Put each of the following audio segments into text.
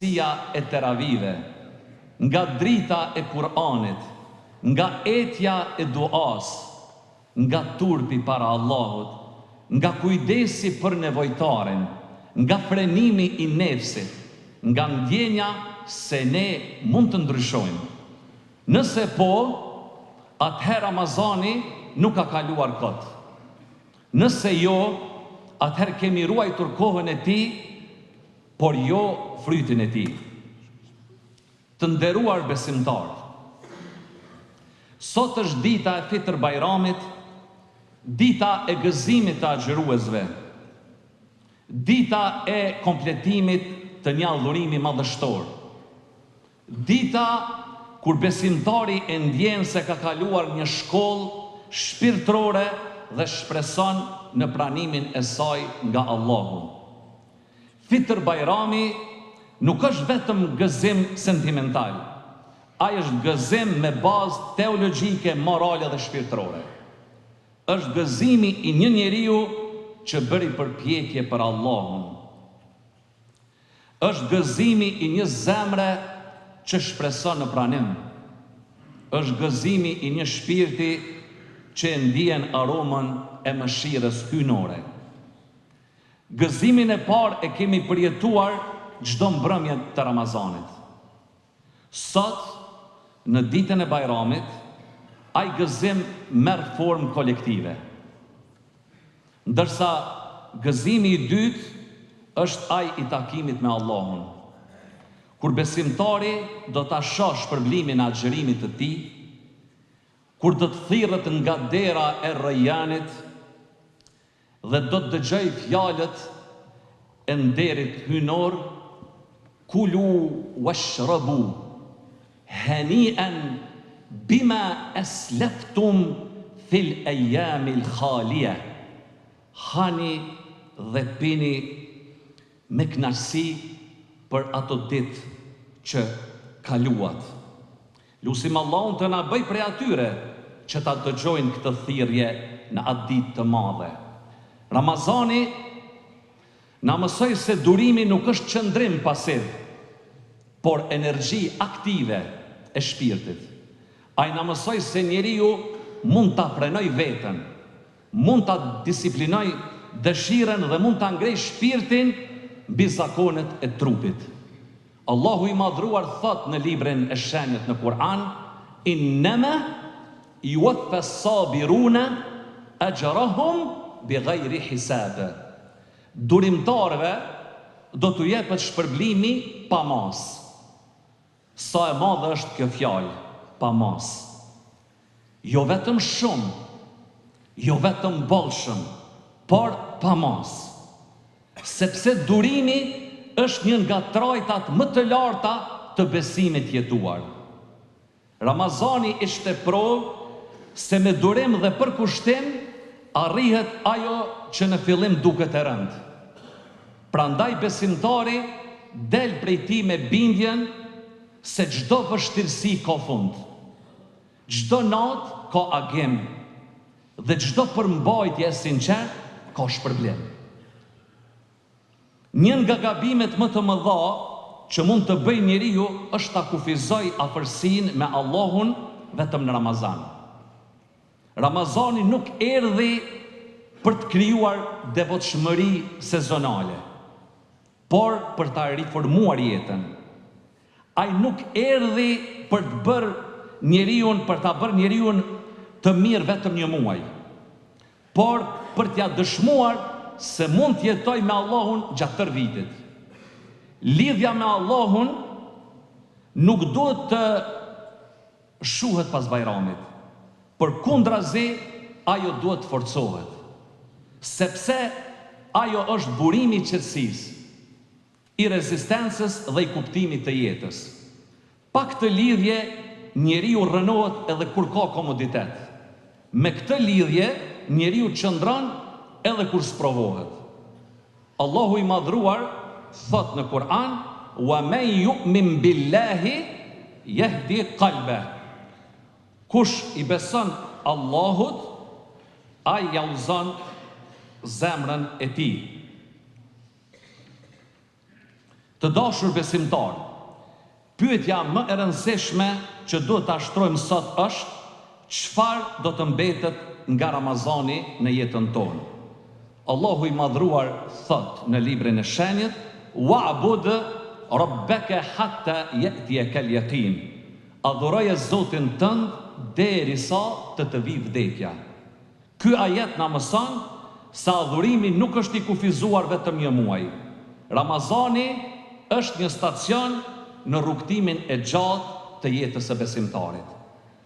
e teravive, nga drita e Kur'anit, nga etja e duas, nga turpi para Allahut, nga kujdesi për nevojtaren, nga frenimi i nefsit, nga ndjenja se ne mund të ndryshojmë. Nëse po, atëherë Ramazani nuk ka kaluar kot. Nëse jo, atëherë kemi ruajtur kohën e tij, por jo frytin e tij. Të nderuar besimtarë, sot është dita e Fitr Bajramit, dita e gëzimit të agjëruesve, dita e kompletimit të një adhurimi madhështor, dita kur besimtari e ndjen se ka kaluar një shkollë shpirtërore dhe shpreson në pranimin e saj nga Allahu. Fitr Bajrami nuk është vetëm gëzim sentimental, ai është gëzim me bazë teologjike, morale dhe shpirtërore. Është gëzimi i një njeriu që bëri përpjekje për Allahun. Është gëzimi i një zemre që shpreson në pranim. Është gëzimi i një shpirti që ndjen aromën e mëshirës hyjnore. Gëzimin e parë e kemi përjetuar çdo mbrëmje të Ramazanit. Sot, në ditën e Bajramit, ai gëzim merr formë kolektive. Ndërsa gëzimi i dytë është ai i takimit me Allahun. Kur besimtari do ta shohë shpërblimin e agjërimit të tij, kur do të thirrët nga dera e Rayyanit dhe do të dëgjoj fjalët e nderit hyjnor, kulu washrabu hani'an bima aslaftum fil ayyamil khaliya. Hani dhe pini me kënaqësi për ato ditë që kaluat. Lusim Allahun të na bëj prej atyre që ta dëgjojnë këtë thirrje në atë ditë të madhe. Ramazani na mësoi se durimi nuk është qëndrim pasiv, por energji aktive e shpirtit. Ai na mësoi se njeriu mund ta frenoj veten, mund ta disiplinoj dëshirën dhe mund ta ngrej shpirtin mbi zakonet e trupit. Allahu i madhruar thot në librin e shenjët në Kur'an, innama yuwaffa as-sabiruna ajrahum bighayri hisab. Durimtarëve do t'u jepet shpërblimi pa mas. Sa e madhe është kjo fjalë, pa mas. Jo vetëm shumë, jo vetëm bollshëm, por pa mas. Sepse durimi është një nga trajtat më të larta të besimit jetuar. Ramazani ishte provë se me durim dhe përkushtim arrihet ajo që në fillim duket e rëndë. Prandaj besimtari del prej tij me bindjen se çdo vështirësi ka fund, çdo natë ka agim dhe çdo përmbajtje e sinqert ka shpërblim. Një nga gabimet më të mëdha që mund të bëjë njeriu është ta kufizojë afërsinë me Allahun vetëm në Ramazan. Ramazani nuk erdhi për të krijuar devotshmëri sezonale, por për ta riformuar jetën. Ai nuk erdhi për të bërë njeriu të mirë vetëm një muaj, por për t'ia dëshmuar se mund të jetoj me Allahun gjatë tërë vitit. Lidhja me Allahun nuk duhet të shuhet pas Bajramit, por kundrazi ajo duhet të forcohet, sepse ajo është burimi i qetësisë, i rezistencës dhe i kuptimit të jetës. Pa këtë lidhje, njeriu rënohet edhe kur ka komoditet. Me këtë lidhje, njeriu qëndron edhe kur sprovohet. Allahu i madhruar thot në Kur'an, wa man yu'min billahi yahdi qalbah. Kush i beson Allahut, ai ja udhëzon zemrën e tij. Të dashur besimtar, pyetja më e rëndësishme që duhet ta shtrojmë sot është: çfarë do të mbetet nga Ramazani në jetën tonë? Allahu i madhruar thot në librin e shenjtë: "Wa'bud rabbaka hatta ya'tiyaka al-yaqin." Adhuroje Zotin tënd derisa të vi vdekja. Ky ajet na mëson se adhurimi nuk është i kufizuar vetëm një muaj. Ramazani është një stacion në rrugtimin e gjatë të jetës së besimtarit.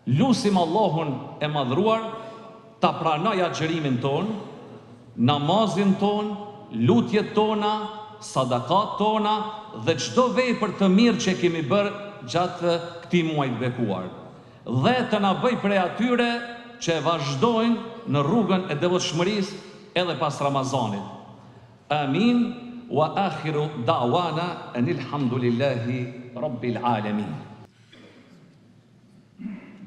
Lusim Allahun e madhruar ta pranoj agjërimin ton, namazin ton, lutjet tona, sadakat tona dhe çdo vepër të mirë që kemi bërë gjatë këtij muaji të bekuar. Dhe të na bëj prej atyre që e vazhdojnë në rrugën e devotshmërisë edhe pas Ramazanit. Amin. Wa akhiru da'wana anil hamdulillahi rabbil alamin.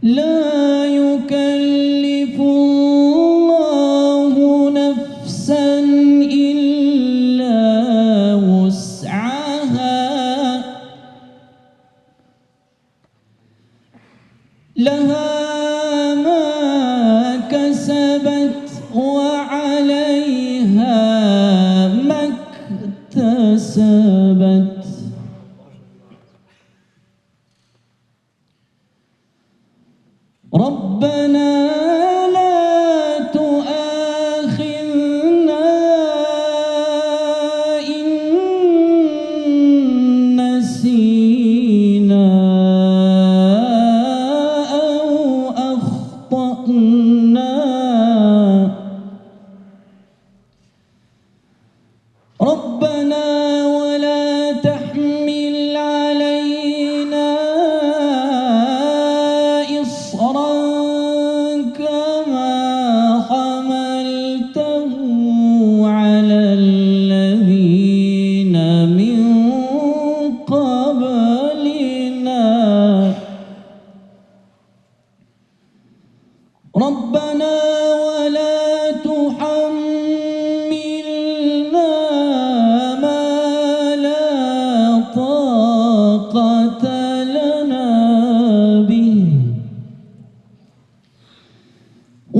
La yukallifu Allahu nafsan illa wus'aha. Laha ma kasabat wa 'alayha ma اكتسبت. ربنا لا تؤاخذنا إن نسينا أو أخطأنا. ربنا ولا تحمل علينا إصرا كما حملته على الذين من قبلنا. ربنا